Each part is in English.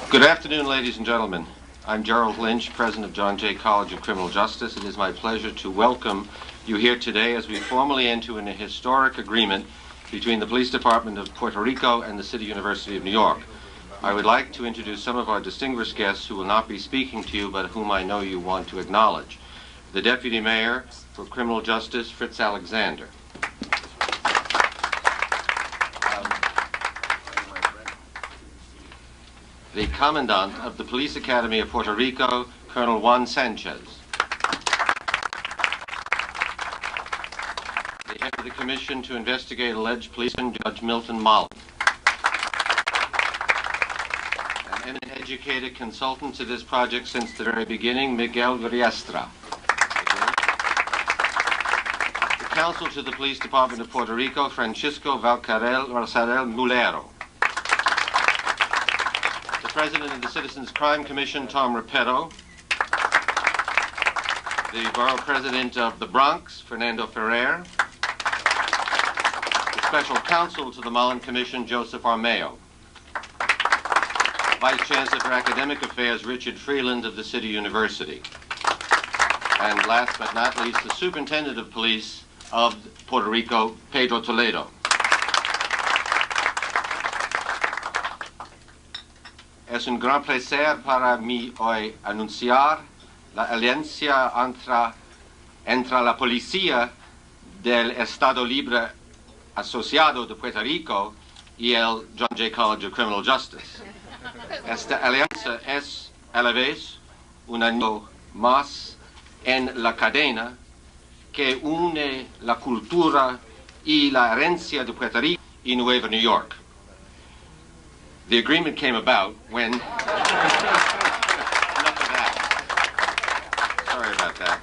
Good afternoon, ladies and gentlemen. I'm Gerald Lynch, President of John Jay College of Criminal Justice. It is my pleasure to welcome you here today as we formally enter in a historic agreement between the Police Department of Puerto Rico and the City University of New York. I would like to introduce some of our distinguished guests who will not be speaking to you, but whom I know you want to acknowledge. The Deputy Mayor for Criminal Justice, Fritz Alexander. The Commandant of the Police Academy of Puerto Rico, Colonel Juan Sanchez. The head of the Commission to investigate alleged policeman, Judge Milton Mullen. An eminent educated consultant to this project since the very beginning, Miguel Riestra. The Counsel to the Police Department of Puerto Rico, Francisco Valcarel Rosselio Mulero. President of the Citizens Crime Commission, Tom Pedro. The Borough President of the Bronx, Fernando Ferrer. The Special Counsel to the Mullen Commission, Joseph Armeo. Vice Chancellor for Academic Affairs, Richard Freeland of the City University. And last but not least, the Superintendent of Police of Puerto Rico, Pedro Toledo. Es un gran placer para mí hoy anunciar la alianza entre la Policía del Estado Libre Asociado de Puerto Rico y el John Jay College of Criminal Justice. Esta alianza es a la vez un anillo más en la cadena que une la cultura y la herencia de Puerto Rico y Nueva New York. The agreement came about when... Enough of that. Sorry about that.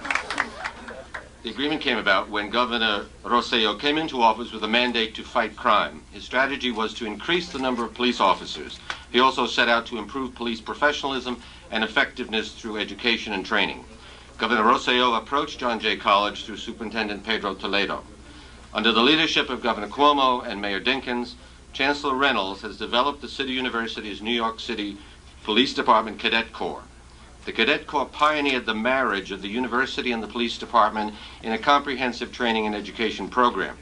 The agreement came about when Governor Rosselio came into office with a mandate to fight crime. His strategy was to increase the number of police officers. He also set out to improve police professionalism and effectiveness through education and training. Governor Rosselio approached John Jay College through Superintendent Pedro Toledo. Under the leadership of Governor Cuomo and Mayor DInkins, Chancellor Reynolds has developed the City University's New York City Police Department Cadet Corps. The Cadet Corps pioneered the marriage of the university and the police department in a comprehensive training and education program.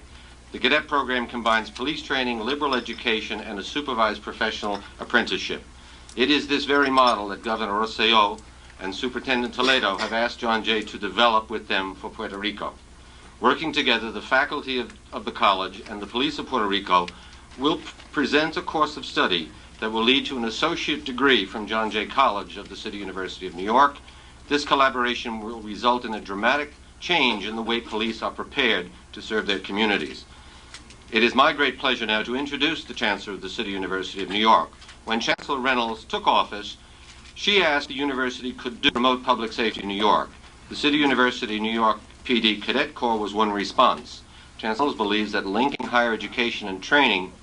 The cadet program combines police training, liberal education, and a supervised professional apprenticeship. It is this very model that Governor Rosselio and Superintendent Toledo have asked John Jay to develop with them for Puerto Rico. Working together, the faculty of the college and the police of Puerto Rico will present a course of study that will lead to an associate degree from John Jay College of the City University of New York. This collaboration will result in a dramatic change in the way police are prepared to serve their communities. It is my great pleasure now to introduce the Chancellor of the City University of New York. When Chancellor Reynolds took office, she asked the university could do promote public safety in New York. The City University New York PD Cadet Corps was one response. Chancellor believes that linking higher education and training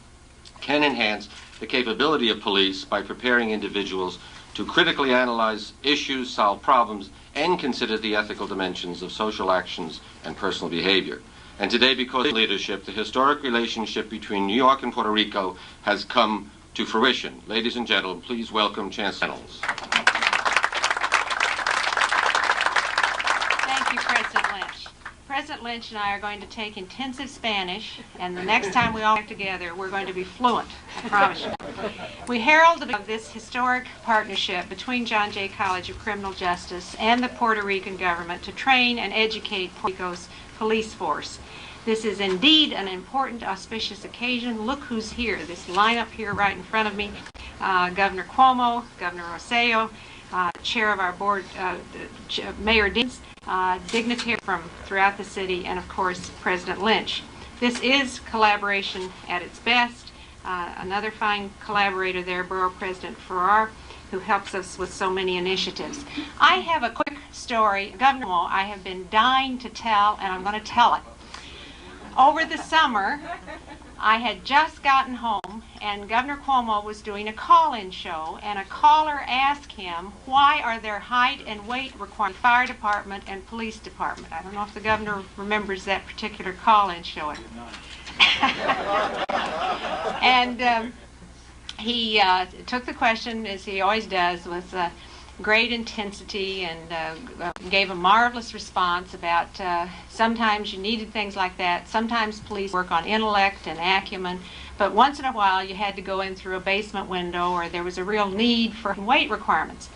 can enhance the capability of police by preparing individuals to critically analyze issues, solve problems, and consider the ethical dimensions of social actions and personal behavior. And today, because of leadership, the historic relationship between New York and Puerto Rico has come to fruition. Ladies and gentlemen, please welcome Chancellor Reynolds. Thank you, President Lynch. President Lynch and I are going to take intensive Spanish, and the next time we all get together, we're going to be fluent, I promise you. We herald this historic partnership between John Jay College of Criminal Justice and the Puerto Rican government to train and educate Puerto Rico's police force. This is indeed an important, auspicious occasion. Look who's here, this lineup here right in front of me. Governor Cuomo, Governor Rosselio, Chair of our board, Mayor DInkins, dignitaries from throughout the city, and of course President Lynch. This is collaboration at its best. Another fine collaborator there, Borough President Ferrer, who helps us with so many initiatives. I have a quick story, Governor Cuomo, I have been dying to tell, and I'm going to tell it. Over the summer, I had just gotten home, and Governor Cuomo was doing a call-in show, and a caller asked him, why are there height and weight requirements in the fire department and police department? I don't know if the governor remembers that particular call-in show. And He took the question, as he always does, with great intensity and gave a marvelous response about sometimes you needed things like that. Sometimes police work on intellect and acumen, but once in a while you had to go in through a basement window or there was a real need for weight requirements.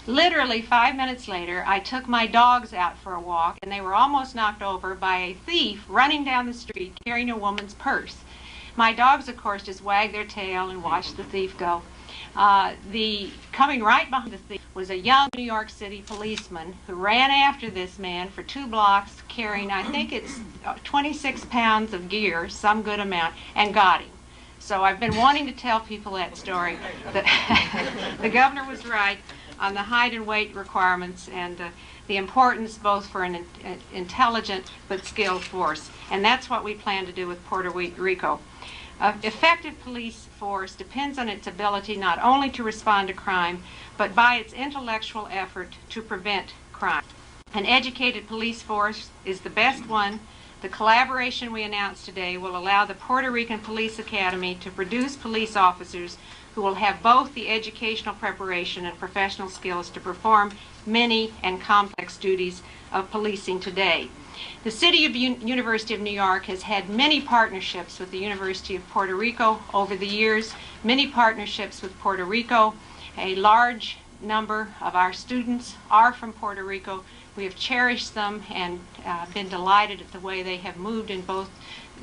Literally 5 minutes later, I took my dogs out for a walk, and they were almost knocked over by a thief running down the street carrying a woman's purse. My dogs, of course, just wagged their tail and watched the thief go. Coming right behind the thief was a young New York City policeman who ran after this man for 2 blocks carrying, I think it's 26 pounds of gear, some good amount, and got him. So I've been wanting to tell people that story. The governor was right on the height and weight requirements and the importance both for an intelligent but skilled force. And that's what we plan to do with Puerto Rico. An effective police force depends on its ability not only to respond to crime, but by its intellectual effort to prevent crime. An educated police force is the best one. The collaboration we announced today will allow the Puerto Rican Police Academy to produce police officers who will have both the educational preparation and professional skills to perform many and complex duties of policing today. The City of University of New York has had many partnerships with the University of Puerto Rico over the years, many partnerships with Puerto Rico. A large number of our students are from Puerto Rico. We have cherished them and been delighted at the way they have moved in both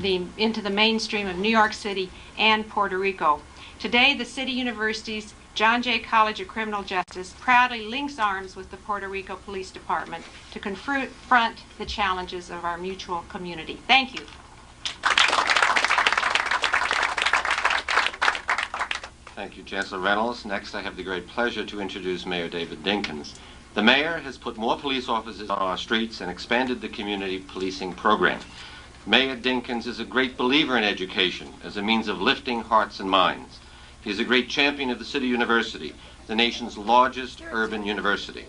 into the mainstream of New York City and Puerto Rico. Today, the City University's John Jay College of Criminal Justice proudly links arms with the Puerto Rico Police Department to confront the challenges of our mutual community. Thank you. Thank you, Chancellor Reynolds. Next, I have the great pleasure to introduce Mayor David DInkins. The mayor has put more police officers on our streets and expanded the community policing program. Mayor DInkins is a great believer in education as a means of lifting hearts and minds. He is a great champion of the City University, the nation's largest urban university.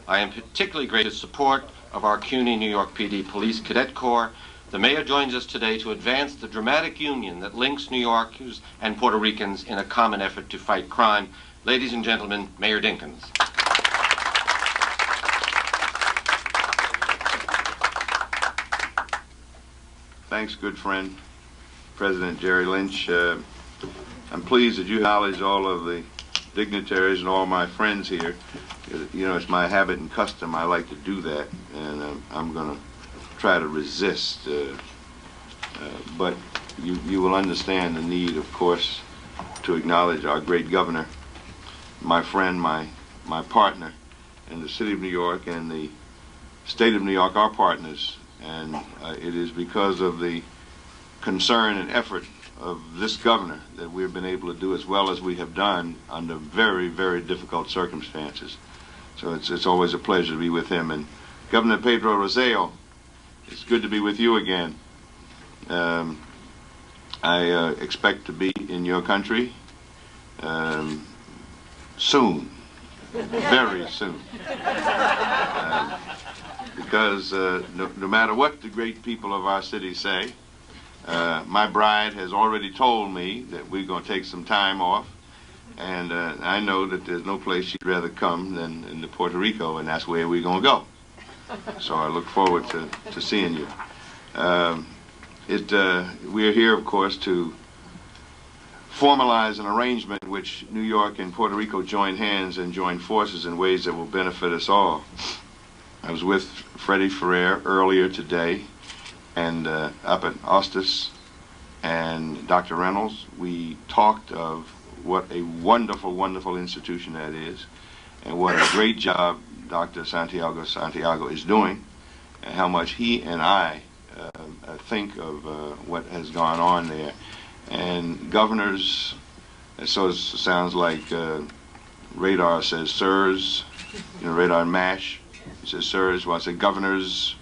I am particularly grateful for the support of our CUNY New York PD Police Cadet Corps. The mayor joins us today to advance the dramatic union that links New Yorkers and Puerto Ricans in a common effort to fight crime. Ladies and gentlemen, Mayor DInkins. Thanks, good friend, President Jerry Lynch. I'm pleased that you acknowledge all of the dignitaries and all my friends here. You know, it's my habit and custom. I like to do that, and I'm going to try to resist. But you will understand the need, of course, to acknowledge our great governor, my friend, my partner, and the City of New York and the State of New York, our partners. And it is because of the concern and effort of this governor that we've been able to do as well as we have done under very, very difficult circumstances. So it's always a pleasure to be with him. And Governor Pedro Rosselio, it's good to be with you again. I expect to be in your country soon, very soon. Because no matter what the great people of our city say, my bride has already told me that we're going to take some time off, and I know that there's no place she'd rather come than in Puerto Rico, and that's where we're going to go. So I look forward to seeing you. We're here, of course, to formalize an arrangement in which New York and Puerto Rico join hands and join forces in ways that will benefit us all. I was with Freddie Ferrer earlier today, and up at Ostis, and Dr. Reynolds. We talked of what a wonderful, wonderful institution that is, and what a great job Dr. Santiago is doing, and how much he and I think of what has gone on there. And governors, so it sounds like Radar says sirs, you know, Radar MASH. He says, sirs, well, I said, governors,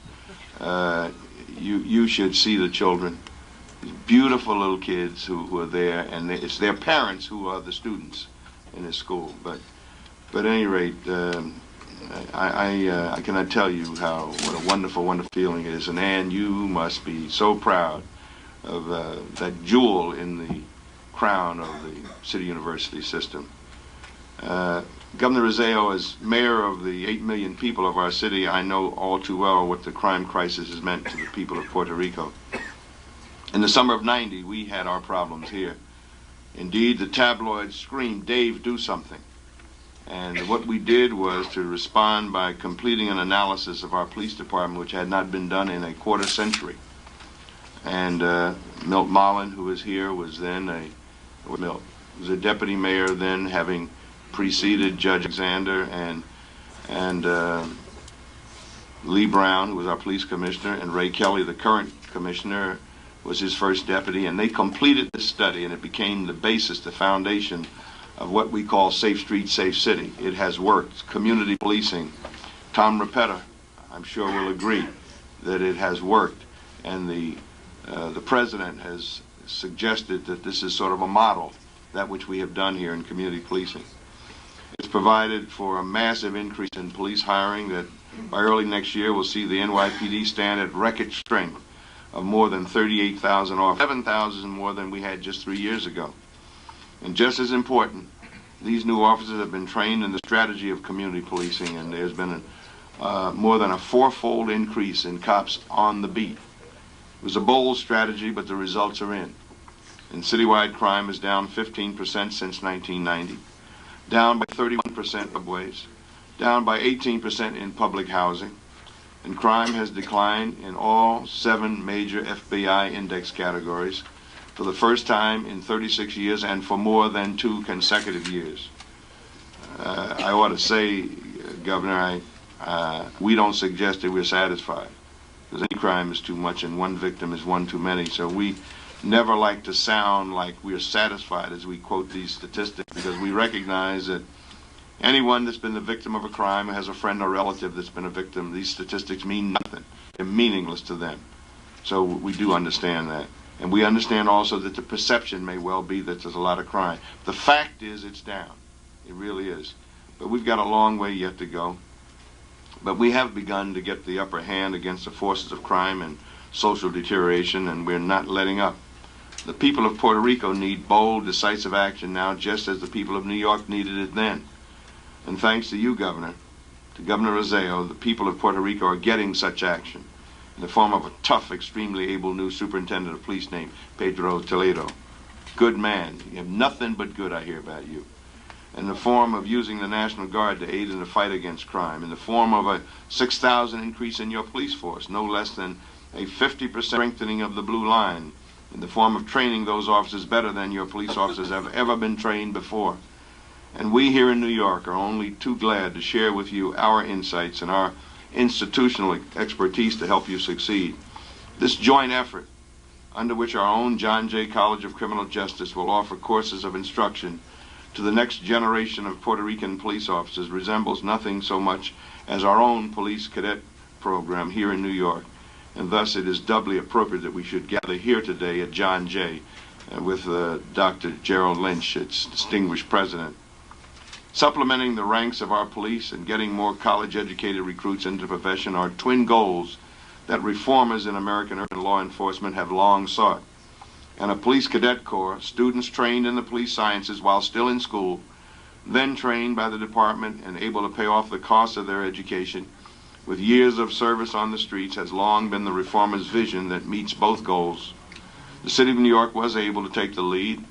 you should see the children. These beautiful little kids who are there, and it's their parents who are the students in this school. But at any rate, I cannot tell you what a wonderful, wonderful feeling it is. And Anne, you must be so proud of that jewel in the crown of the city university system. Governor Rosselio, as mayor of the 8 million people of our city, I know all too well what the crime crisis has meant to the people of Puerto Rico. In the summer of '90, we had our problems here. Indeed, the tabloids screamed, "Dave, do something." And what we did was to respond by completing an analysis of our police department, which had not been done in a quarter century. And Milt Mullen, who was here, was then was a deputy mayor then, having preceded Judge Alexander, and Lee Brown, who was our police commissioner, and Ray Kelly, the current commissioner, was his first deputy. And they completed this study, and it became the basis, the foundation of what we call Safe Street, Safe City. It has worked. Community policing. Tom Rapetta, I'm sure, will agree that it has worked. And the president has suggested that this is sort of a model, that which we have done here in community policing. It's provided for a massive increase in police hiring that by early next year we'll see the NYPD stand at record strength of more than 38,000 officers, 7,000 more than we had just 3 years ago. And just as important, these new officers have been trained in the strategy of community policing, and there's been more than a 4-fold increase in cops on the beat. It was a bold strategy, but the results are in. And citywide crime is down 15% since 1990, down by 31% of ways, down by 18% in public housing, and crime has declined in all 7 major FBI index categories for the first time in 36 years and for more than 2 consecutive years. I ought to say, Governor, we don't suggest that we're satisfied, because any crime is too much and one victim is one too many. So we never like to sound like we're satisfied as we quote these statistics, because we recognize that anyone that's been the victim of a crime or has a friend or relative that's been a victim, these statistics mean nothing. They're meaningless to them. So we do understand that. And we understand also that the perception may well be that there's a lot of crime. The fact is it's down. It really is. But we've got a long way yet to go. But we have begun to get the upper hand against the forces of crime and social deterioration, and we're not letting up. The people of Puerto Rico need bold, decisive action now, just as the people of New York needed it then. And thanks to you, Governor, to Governor Rosselio, the people of Puerto Rico are getting such action in the form of a tough, extremely able new superintendent of police named Pedro Toledo. Good man. You have nothing but good I hear about you. In the form of using the National Guard to aid in the fight against crime, in the form of a 6,000 increase in your police force, no less than a 50% strengthening of the blue line, in the form of training those officers better than your police officers have ever been trained before. And we here in New York are only too glad to share with you our insights and our institutional expertise to help you succeed. This joint effort, under which our own John Jay College of Criminal Justice will offer courses of instruction to the next generation of Puerto Rican police officers, resembles nothing so much as our own police cadet program here in New York. And thus it is doubly appropriate that we should gather here today at John Jay with Dr. Gerald Lynch, its distinguished president. Supplementing the ranks of our police and getting more college-educated recruits into the profession are twin goals that reformers in American urban law enforcement have long sought. And a police cadet corps, students trained in the police sciences while still in school, then trained by the department and able to pay off the cost of their education with years of service on the streets, has long been the reformers' vision that meets both goals. The city of New York was able to take the lead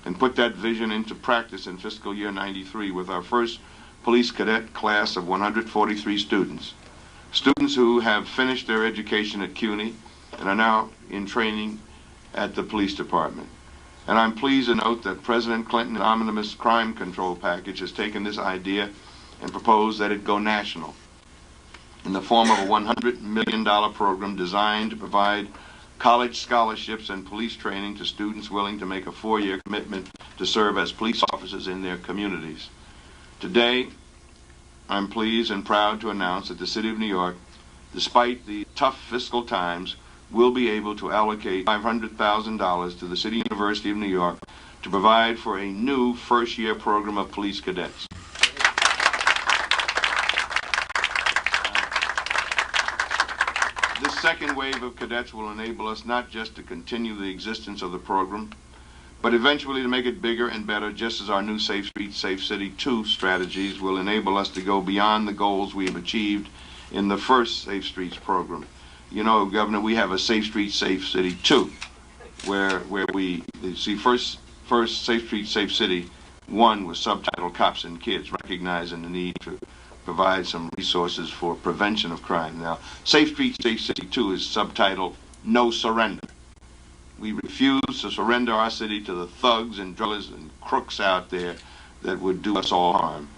and put that vision into practice in fiscal year '93 with our first police cadet class of 143 students. Students who have finished their education at CUNY and are now in training at the police department. And I'm pleased to note that President Clinton's omnibus crime control package has taken this idea and proposed that it go national in the form of a $100 million program designed to provide college scholarships and police training to students willing to make a 4-year commitment to serve as police officers in their communities. Today, I'm pleased and proud to announce that the City of New York, despite the tough fiscal times, will be able to allocate $500,000 to the City University of New York to provide for a new first-year program of police cadets. This second wave of cadets will enable us not just to continue the existence of the program, but eventually to make it bigger and better, just as our new Safe Streets, Safe City 2 strategies will enable us to go beyond the goals we have achieved in the first Safe Streets program. You know, Governor, we have a Safe Streets, Safe City 2, where we see first Safe Streets, Safe City 1 was subtitled Cops and Kids, recognizing the need to provide some resources for prevention of crime. Now, Safe Streets, Safe City 2 is subtitled No Surrender. We refuse to surrender our city to the thugs and drillers and crooks out there that would do us all harm.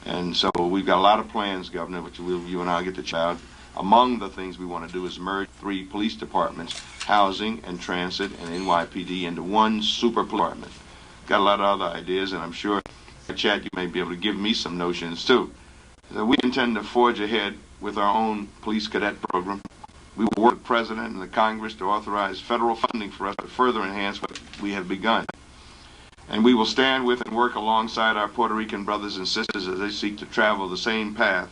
And so we've got a lot of plans, Governor, which you and I will get to chat about. Among the things we want to do is merge 3 police departments, housing and transit and NYPD, into one super department. Got a lot of other ideas, and I'm sure in chat you may be able to give me some notions too. So we intend to forge ahead with our own police cadet program. We will work with the President and the Congress to authorize federal funding for us to further enhance what we have begun. And we will stand with and work alongside our Puerto Rican brothers and sisters as they seek to travel the same path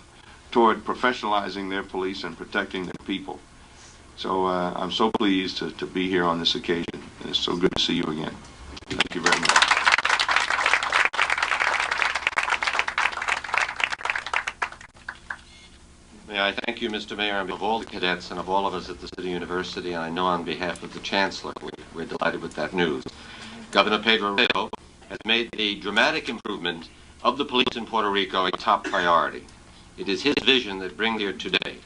toward professionalizing their police and protecting their people. So I'm so pleased to be here on this occasion. And it's so good to see you again. Thank you very much. May I thank you, Mr. Mayor, on behalf of all the cadets and of all of us at the City University, and I know on behalf of the Chancellor, we're delighted with that news. Governor Pedro has made the dramatic improvement of the police in Puerto Rico a top priority. It is his vision that brings here today.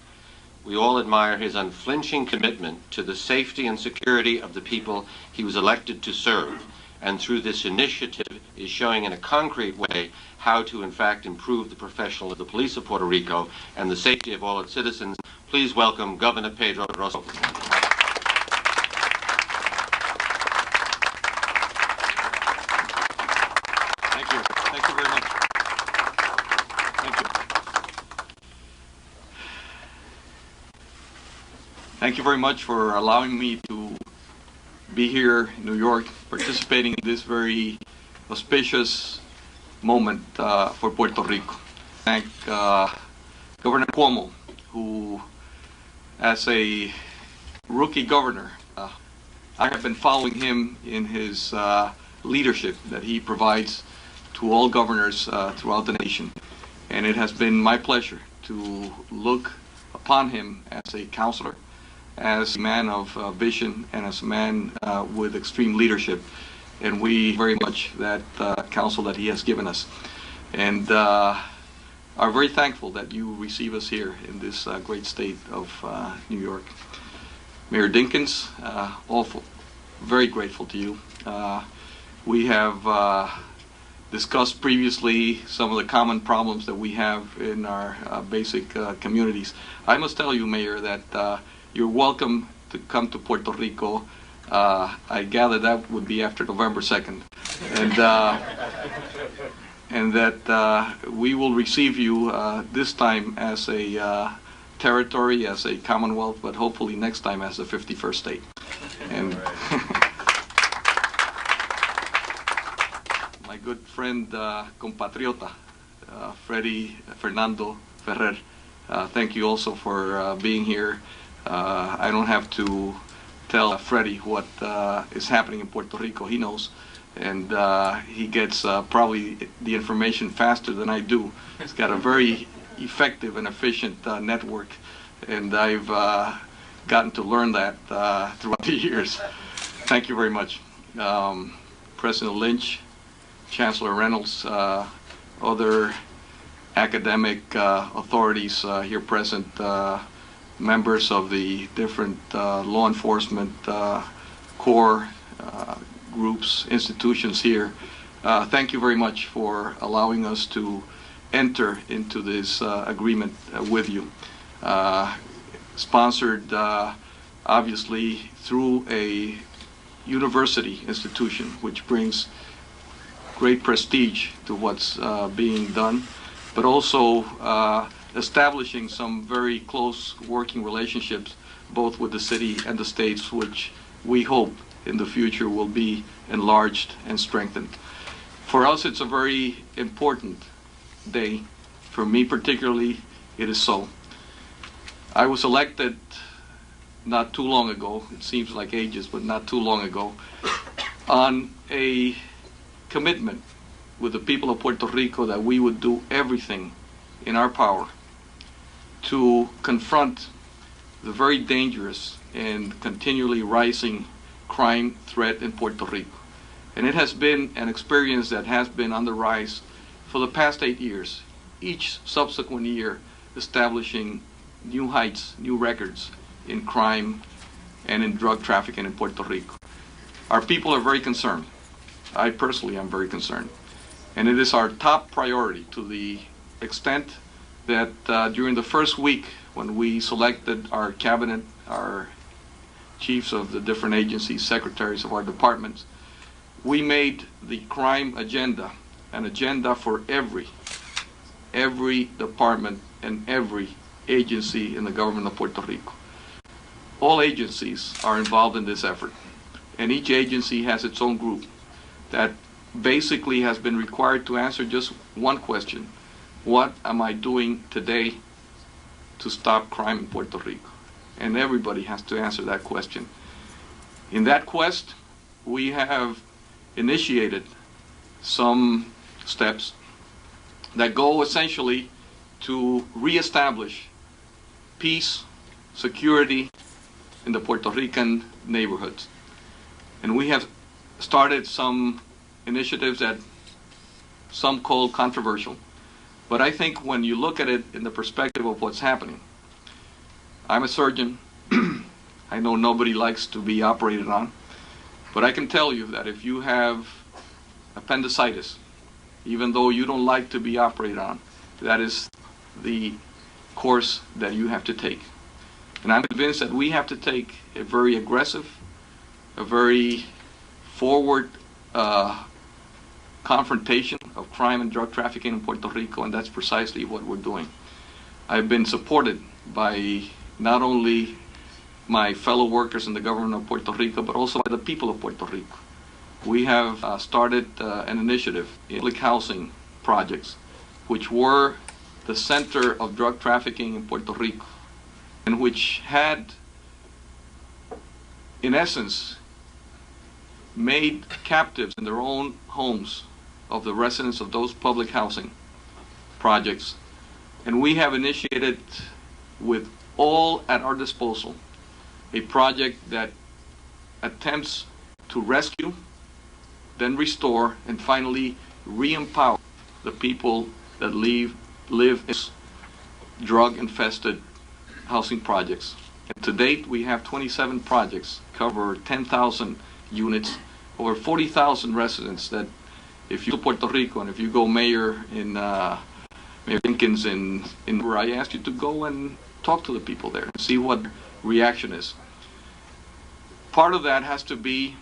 We all admire his unflinching commitment to the safety and security of the people he was elected to serve, and through this initiative is showing in a concrete way how to in fact improve the professional of the police of Puerto Rico and the safety of all its citizens. Please welcome Governor Pedro Rosselio. Thank you. Thank you very much. Thank you. Thank you very much for allowing me to be here in New York, participating in this very auspicious moment for Puerto Rico. Thank Governor Cuomo, who, as a rookie governor, I have been following him in his leadership that he provides to all governors throughout the nation. And it has been my pleasure to look upon him as a counselor, as a man of vision, and as a man with extreme leadership. And we very much that counsel that he has given us. And are very thankful that you receive us here in this great state of New York. Mayor DInkins, very grateful to you. We have discussed previously some of the common problems that we have in our basic communities. I must tell you, Mayor, that you're welcome to come to Puerto Rico. I gather that would be after November 2nd. And that we will receive you this time as a territory, as a commonwealth, but hopefully next time as a 51st state. And my good friend, compatriota, Fernando Ferrer, thank you also for being here. I don't have to tell Freddie what is happening in Puerto Rico. He knows, and he gets probably the information faster than I do. He's got a very effective and efficient network, and I've gotten to learn that throughout the years. Thank you very much. President Lynch, Chancellor Reynolds, other academic authorities here present, members of the different law enforcement corps, groups, institutions here. Thank you very much for allowing us to enter into this agreement with you. Sponsored obviously through a university institution, which brings great prestige to what's being done, but also establishing some very close working relationships both with the city and the states, which we hope in the future will be enlarged and strengthened. For us, it's a very important day. For me particularly, it is so. I was elected not too long ago. It seems like ages, but not too long ago. on a commitment with the people of Puerto Rico that we would do everything in our power to confront the very dangerous and continually rising crime threat in Puerto Rico. And it has been an experience that has been on the rise for the past 8 years, each subsequent year establishing new heights, new records in crime and in drug trafficking in Puerto Rico. Our people are very concerned. I personally am very concerned. And it is our top priority, to the extent that during the first week when we selected our cabinet, our chiefs of the different agencies, secretaries of our departments, we made the crime agenda an agenda for every department and every agency in the government of Puerto Rico. All agencies are involved in this effort, and each agency has its own group that basically has been required to answer just one question: what am I doing today to stop crime in Puerto Rico? And everybody has to answer that question. In that quest, we have initiated some steps that go essentially to reestablish peace, security in the Puerto Rican neighborhoods. And we have started some initiatives that some call controversial. But I think when you look at it in the perspective of what's happening, I'm a surgeon. I know nobody likes to be operated on, but I can tell you that if you have appendicitis, even though you don't like to be operated on, that is the course that you have to take. And I'm convinced that we have to take a very aggressive, a very forward confrontation of crime and drug trafficking in Puerto Rico, and that's precisely what we're doing. I've been supported by not only my fellow workers in the government of Puerto Rico, but also by the people of Puerto Rico. We have started an initiative in public housing projects, which were the center of drug trafficking in Puerto Rico, and which had, in essence, made captives in their own homes of the residents of those public housing projects. And we have initiated, with all at our disposal, a project that attempts to rescue, then restore, and finally re-empower the people that live in drug-infested housing projects. And to date, we have 27 projects, cover 10,000 units, over 40,000 residents that, if you go to Puerto Rico and if you go Mayor DInkins in where I asked you to go and talk to the people there and see what reaction is. Part of that has to be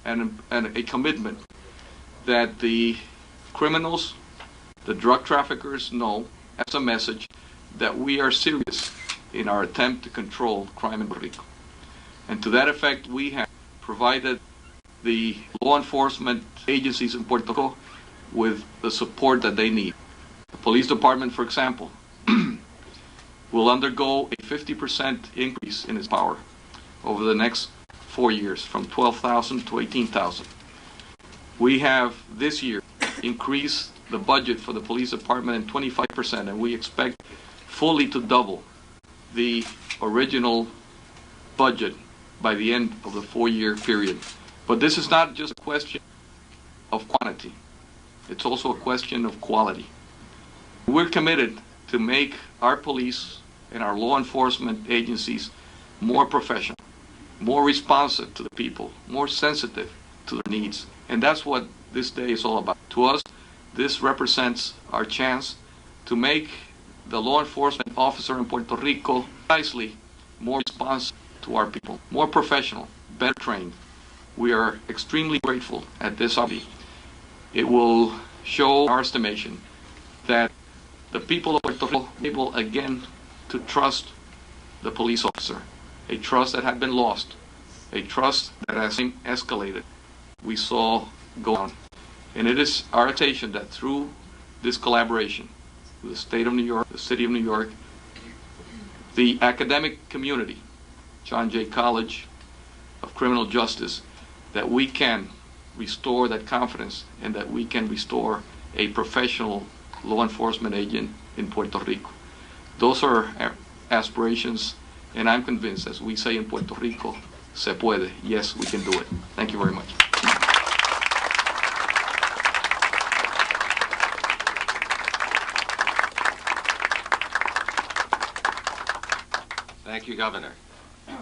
a commitment that the criminals, the drug traffickers know as a message that we are serious in our attempt to control crime in Puerto Rico. And to that effect, we have provided the law enforcement agencies in Puerto Rico with the support that they need. The police department, for example, will undergo a 50% increase in its power over the next 4 years, from 12,000 to 18,000. We have this year increased the budget for the police department in 25%, and we expect fully to double the original budget by the end of the 4-year period. But this is not just a question of quantity. It's also a question of quality. We're committed to make our police and our law enforcement agencies more professional, more responsive to the people, more sensitive to their needs. And that's what this day is all about. To us, this represents our chance to make the law enforcement officer in Puerto Rico precisely more responsive to our people, more professional, better trained. We are extremely grateful at this opportunity. It will show our estimation that the people of Puerto Rico are able again to trust the police officer, a trust that had been lost, a trust that has escalated. We saw go on. And it is our expectation that through this collaboration with the state of New York, the city of New York, the academic community, John Jay College of Criminal Justice, that we can restore that confidence and that we can restore a professional law enforcement agent in Puerto Rico. Those are our aspirations, and I'm convinced, as we say in Puerto Rico, se puede. Yes, we can do it. Thank you very much. Thank you, Governor.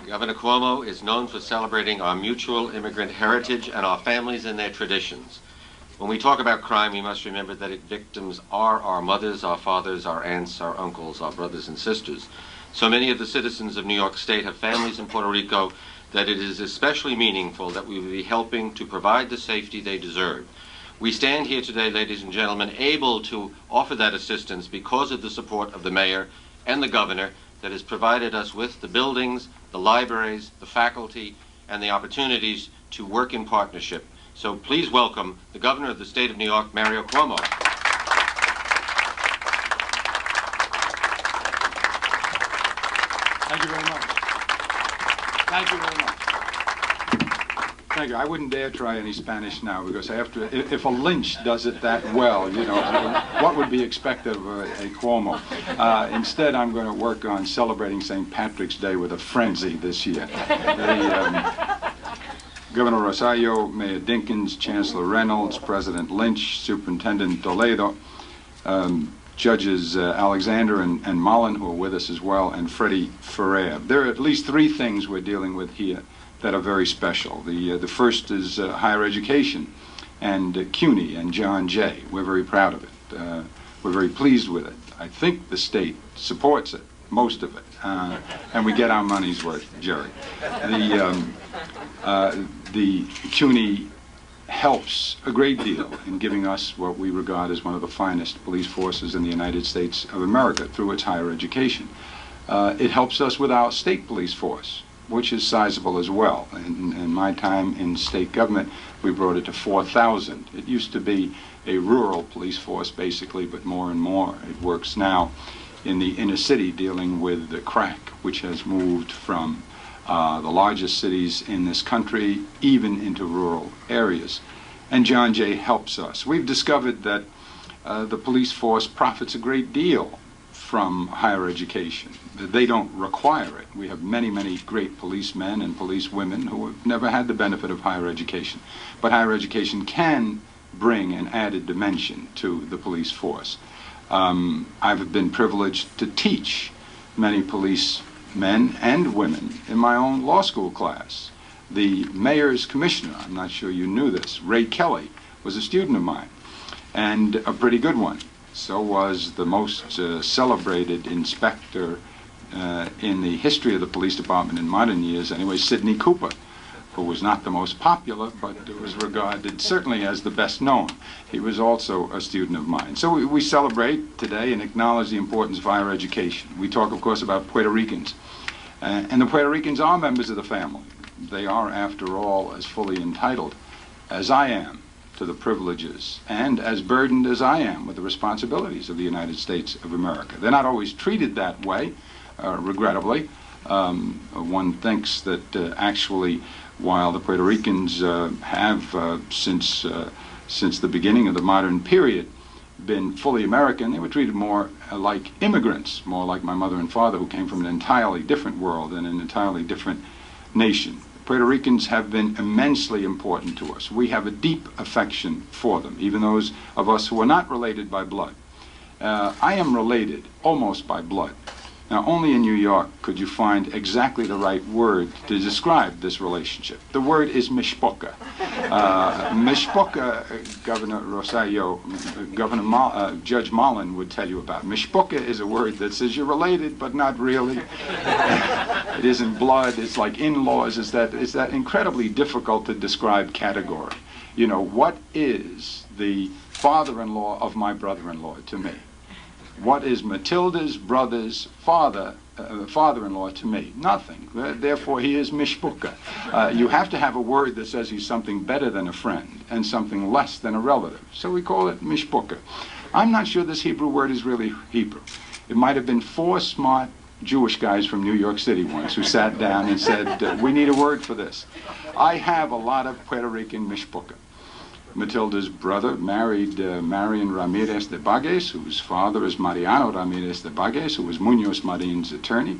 Governor Cuomo is known for celebrating our mutual immigrant heritage and our families and their traditions. When we talk about crime, we must remember that its victims are our mothers, our fathers, our aunts, our uncles, our brothers and sisters. So many of the citizens of New York State have families in Puerto Rico that it is especially meaningful that we will be helping to provide the safety they deserve. We stand here today, ladies and gentlemen, able to offer that assistance because of the support of the mayor and the governor that has provided us with the buildings, the libraries, the faculty, and the opportunities to work in partnership. So please welcome the Governor of the State of New York, Mario Cuomo. Thank you very much. Thank you very much. Thank you. I wouldn't dare try any Spanish now, because after, if a Lynch does it that well, you know, what would be expected of a Cuomo? Instead, I'm going to work on celebrating St. Patrick's Day with a frenzy this year. Governor Rosselio, Mayor DInkins, Chancellor Reynolds, President Lynch, Superintendent Toledo, Judges Alexander and Mullen, who are with us as well, and Freddie Ferrer. There are at least three things we're dealing with here that are very special. The first is higher education and CUNY and John Jay. We're very proud of it. We're very pleased with it. I think the state supports it, most of it, and we get our money's worth, Jerry. The CUNY helps a great deal in giving us what we regard as one of the finest police forces in the United States of America through its higher education. It helps us with our state police force, which is sizable as well. In my time in state government, we brought it to 4,000. It used to be a rural police force, basically, but more and more it works now in the inner city dealing with the crack, which has moved from the largest cities in this country, even into rural areas. And John Jay helps us. We've discovered that the police force profits a great deal from higher education. They don't require it. We have many, many great policemen and policewomen who have never had the benefit of higher education. But higher education can bring an added dimension to the police force. I've been privileged to teach many policemen and women in my own law school class. The mayor's commissioner, I'm not sure you knew this, Ray Kelly, was a student of mine, and a pretty good one. So was the most celebrated inspector in the history of the police department in modern years, anyway, Sidney Cooper, who was not the most popular, but was regarded certainly as the best known. He was also a student of mine. So we celebrate today and acknowledge the importance of higher education. We talk, of course, about Puerto Ricans. And the Puerto Ricans are members of the family. They are, after all, as fully entitled as I am to the privileges, and as burdened as I am with the responsibilities of the United States of America. They're not always treated that way, regrettably. One thinks that actually, while the Puerto Ricans have, since the beginning of the modern period, been fully American, they were treated more like immigrants, more like my mother and father, who came from an entirely different world and an entirely different nation. Puerto Ricans have been immensely important to us. We have a deep affection for them, even those of us who are not related by blood. I am related almost by blood. Now, only in New York could you find exactly the right word to describe this relationship. The word is mishpoka. Mishpoka, Governor Rosselio, Judge Mullen would tell you about. Mishpoka is a word that says you're related, but not really. It isn't blood. It's like in-laws. It's that incredibly difficult to describe category. You know, what is the father-in-law of my brother-in-law to me? What is Matilda's brother's father-in-law to me? Nothing. Therefore, he is mishpuka. You have to have a word that says he's something better than a friend and something less than a relative. So we call it mishpuka. I'm not sure this Hebrew word is really Hebrew. It might have been four smart Jewish guys from New York City once who sat down and said, we need a word for this. I have a lot of Puerto Rican mishpucha. Matilda's brother married Marian Ramirez de Bagues, whose father is Mariano Ramirez de Bagues, who was Munoz Marin's attorney,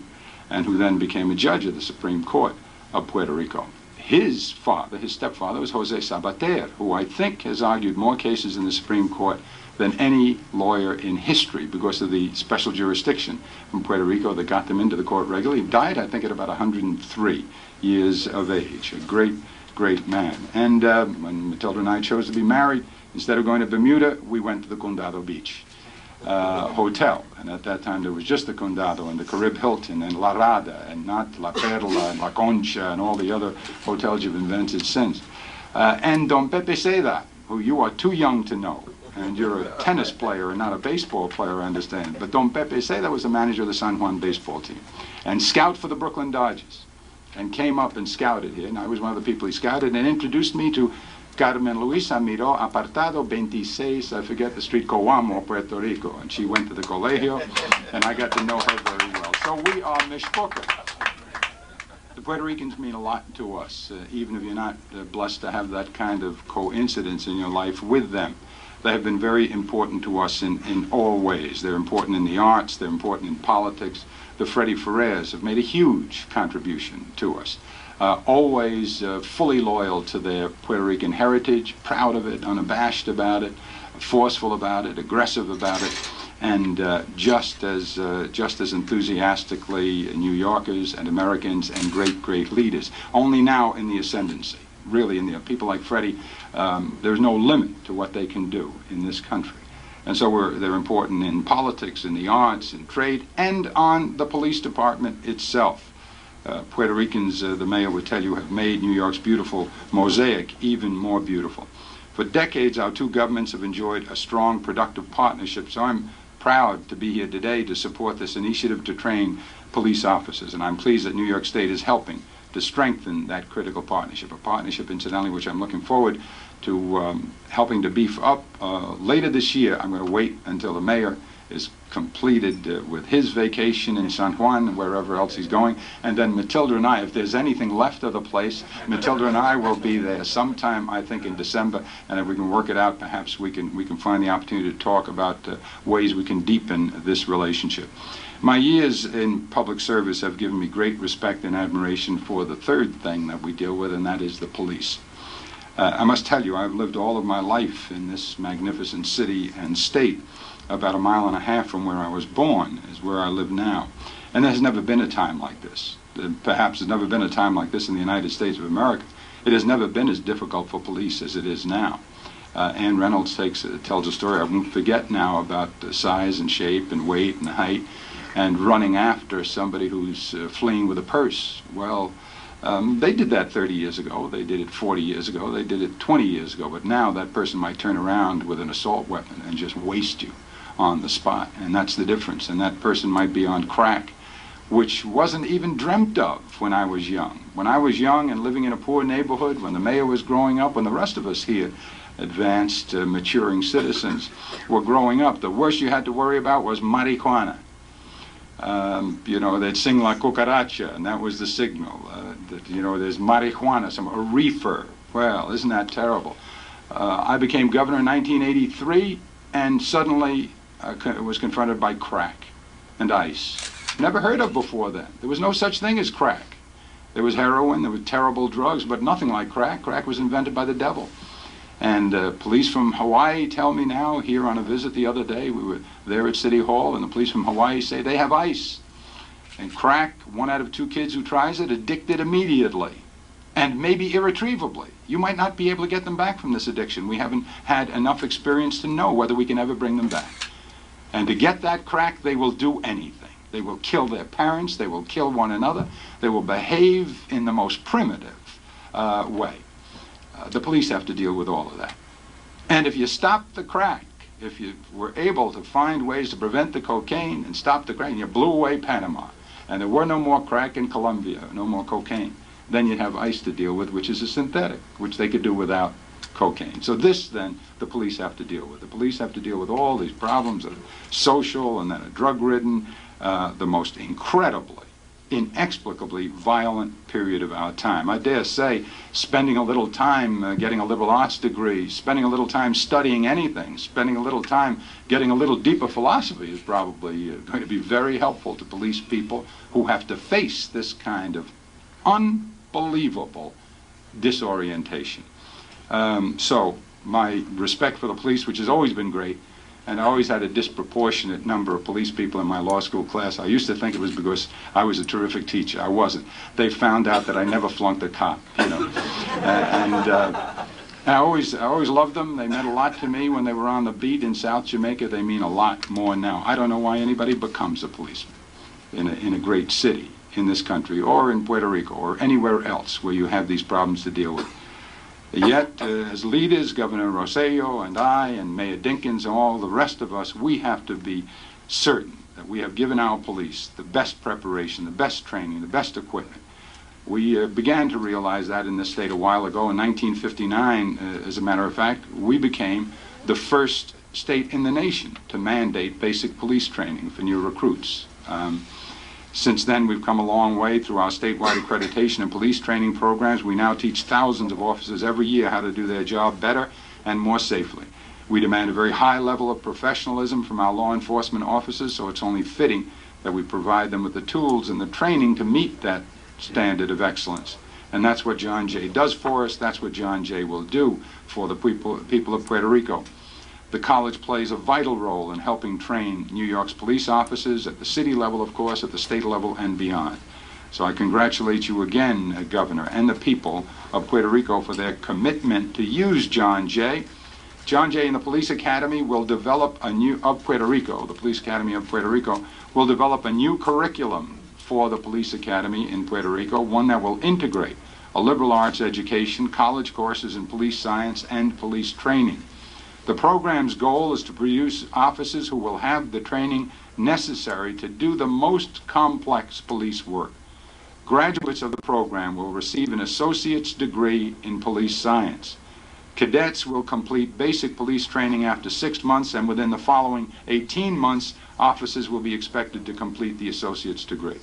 and who then became a judge of the Supreme Court of Puerto Rico. His father, his stepfather, was Jose Sabater, who I think has argued more cases in the Supreme Court than any lawyer in history because of the special jurisdiction from Puerto Rico that got them into the court regularly. He died, I think, at about 103 years of age. A great, great man. And when Matilda and I chose to be married, instead of going to Bermuda, we went to the Condado Beach Hotel. And at that time, there was just the Condado and the Carib Hilton and La Rada and not La Perla and La Concha and all the other hotels you've invented since. And Don Pepe Seda, who you are too young to know, and you're a tennis player and not a baseball player, I understand. But Don Pepe Seda was the manager of the San Juan baseball team and scout for the Brooklyn Dodgers, and came up and scouted here. And I was one of the people he scouted and introduced me to Carmen Luisa Miró Apartado 26, I forget the street, Coamo, Puerto Rico. And she went to the colegio, and I got to know her very well. So we are mishpucha. The Puerto Ricans mean a lot to us, even if you're not blessed to have that kind of coincidence in your life with them. They have been very important to us in all ways. They're important in the arts, they're important in politics. The Freddie Ferrers have made a huge contribution to us. Always fully loyal to their Puerto Rican heritage, proud of it, unabashed about it, forceful about it, aggressive about it, and just as enthusiastically New Yorkers and Americans and great, great leaders. Only now in the ascendancy. Really, in the people like Freddie, there's no limit to what they can do in this country. And so they're important in politics, in the arts, in trade, and on the police department itself. Puerto Ricans, the mayor would tell you, have made New York's beautiful mosaic even more beautiful. For decades, our two governments have enjoyed a strong, productive partnership, so I'm proud to be here today to support this initiative to train police officers, and I'm pleased that New York State is helping to strengthen that critical partnership, a partnership, incidentally, which I'm looking forward to helping to beef up. Later this year, I'm going to wait until the mayor is completed with his vacation in San Juan and wherever else he's going, and then Matilda and I, if there's anything left of the place, Matilda and I will be there sometime, I think, in December, and if we can work it out, perhaps we can find the opportunity to talk about ways we can deepen this relationship. My years in public service have given me great respect and admiration for the third thing that we deal with, and that is the police. I must tell you, I've lived all of my life in this magnificent city and state. About 1.5 miles from where I was born is where I live now. And there's never been a time like this. Perhaps there's never been a time like this in the United States of America. It has never been as difficult for police as it is now. Ann Reynolds tells a story I won't forget now about the size and shape and weight and height and running after somebody who's fleeing with a purse. Well, they did that 30 years ago. They did it 40 years ago. They did it 20 years ago. But now that person might turn around with an assault weapon and just waste you on the spot. And that's the difference. And that person might be on crack, which wasn't even dreamt of when I was young. When I was young and living in a poor neighborhood, when the mayor was growing up, when the rest of us here, advanced, maturing citizens, were growing up, the worst you had to worry about was marijuana. You know, they'd sing La Cucaracha, and that was the signal. That, you know, there's marijuana, a reefer. Well, isn't that terrible? I became governor in 1983, and suddenly was confronted by crack and ice. Never heard of before then. There was no such thing as crack. There was heroin, there were terrible drugs, but nothing like crack. Crack was invented by the devil. And police from Hawaii tell me now, here on a visit the other day, we were there at City Hall, and the police from Hawaii say they have ice. And crack, 1 out of 2 kids who tries it, addicted immediately, and maybe irretrievably. You might not be able to get them back from this addiction. We haven't had enough experience to know whether we can ever bring them back. And to get that crack, they will do anything. They will kill their parents, they will kill one another, they will behave in the most primitive way. The police have to deal with all of that. And if you stop the crack, if you were able to find ways to prevent the cocaine and stop the crack, and you blew away Panama, and there were no more crack in Colombia, no more cocaine, then you'd have ice to deal with, which is a synthetic, which they could do without cocaine. So this, then, the police have to deal with. The police have to deal with all these problems that are social and that are drug-ridden, the most incredibly, inexplicably violent period of our time. I dare say spending a little time getting a liberal arts degree, spending a little time studying anything, spending a little time getting a little deeper philosophy is probably going to be very helpful to police people who have to face this kind of unbelievable disorientation. So my respect for the police, which has always been great, and I always had a disproportionate number of police people in my law school class. I used to think it was because I was a terrific teacher. I wasn't. They found out that I never flunked a cop, you know. And I always loved them. They meant a lot to me when they were on the beat in South Jamaica. They mean a lot more now. I don't know why anybody becomes a policeman in a great city in this country or in Puerto Rico or anywhere else where you have these problems to deal with. Yet, as leaders, Governor Rosselio and I and Mayor DInkins and all the rest of us, we have to be certain that we have given our police the best preparation, the best training, the best equipment. We began to realize that in this state a while ago. In 1959, as a matter of fact, we became the first state in the nation to mandate basic police training for new recruits. Since then, we've come a long way through our statewide accreditation and police training programs. We now teach thousands of officers every year how to do their job better and more safely. We demand a very high level of professionalism from our law enforcement officers, so it's only fitting that we provide them with the tools and the training to meet that standard of excellence. And that's what John Jay does for us. That's what John Jay will do for the people of Puerto Rico. The college plays a vital role in helping train New York's police officers at the city level, of course, at the state level and beyond. So I congratulate you again, Governor, and the people of Puerto Rico for their commitment to use John Jay. John Jay and the Police Academy will develop the Police Academy of Puerto Rico will develop a new curriculum for the Police Academy in Puerto Rico, one that will integrate a liberal arts education, college courses in police science, and police training. The program's goal is to produce officers who will have the training necessary to do the most complex police work. Graduates of the program will receive an associate's degree in police science. Cadets will complete basic police training after 6 months, and within the following 18 months, officers will be expected to complete the associate's degree.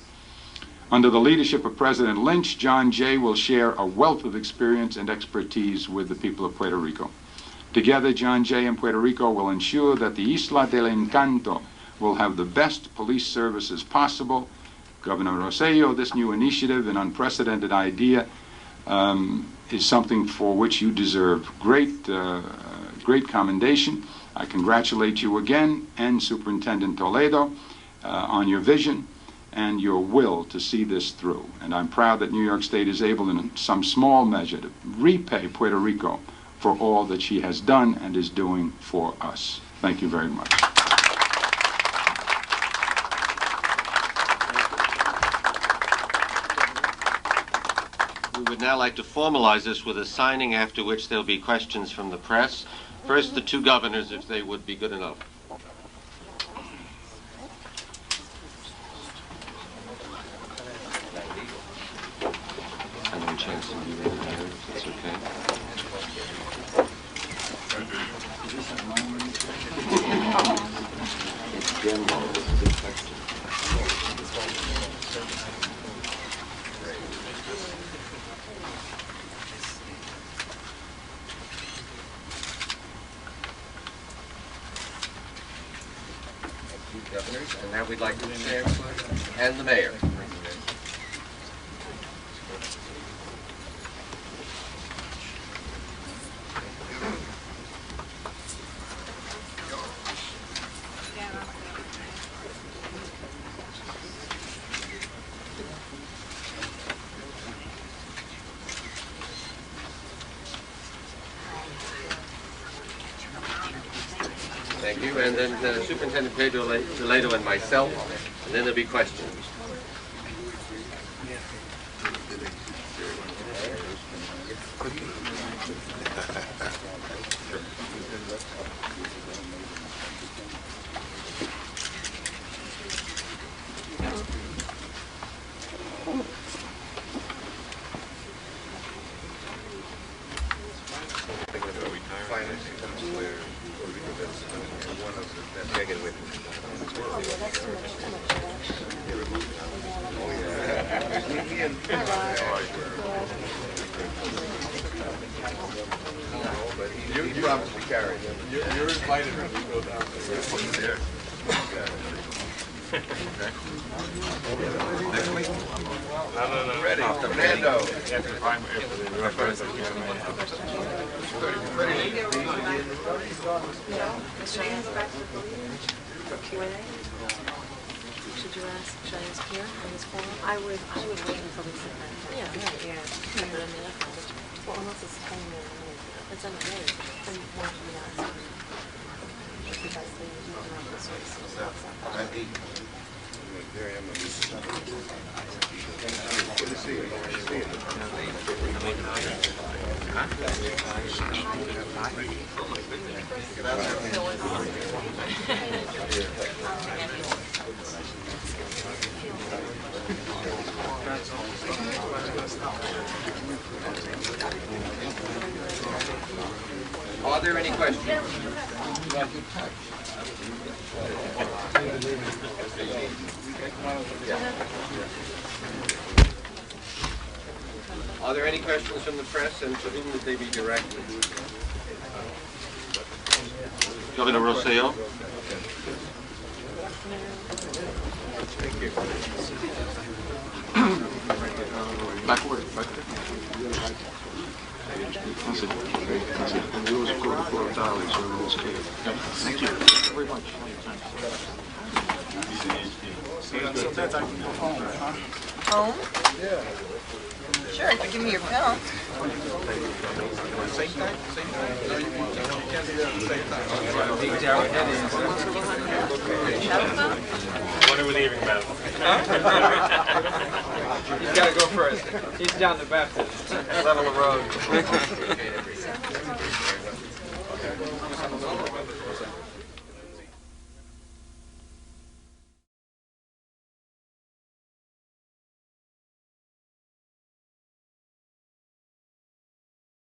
Under the leadership of President Lynch, John Jay will share a wealth of experience and expertise with the people of Puerto Rico. Together, John Jay and Puerto Rico will ensure that the Isla del Encanto will have the best police services possible. Governor Rosselio, this new initiative, an unprecedented idea, is something for which you deserve great commendation. I congratulate you again and Superintendent Toledo on your vision and your will to see this through. And I'm proud that New York State is able, in some small measure, to repay Puerto Rico for all that she has done and is doing for us. Thank you very much. We would now like to formalize this with a signing, after which there'll be questions from the press. First, the two governors, if they would be good enough. And then Chancellor, if it's okay. It's general. Governors, and now we'd like the Chancellor and the Mayor. Thank you, and then Superintendent Pedro Toledo and myself, and then there'll be questions. You promised to carry them. You're invited when you go down there. Next week? No. Ready. Fernando. Should you ask, should I ask here on this forum? I would wait until we sit down. Yeah. But I mean, well, unless it's 10 minutes, it's on the way, then why should we ask? Because they usually have the services outside. Good to see you. Are there any questions? Are there any questions from the press, and to whom would they be directed? Governor Rosselio. Thank you. Backward, back there. That's it. And yours go to Puerto, so everyone's clear. Thank you very much. So that's I can go home, huh? Home? Yeah. Sure, if you give me your pill. Same time? No, you can't do that at the same time. When are we leaving, Beth? He's got to go first. He's down the Baptist. Level the road.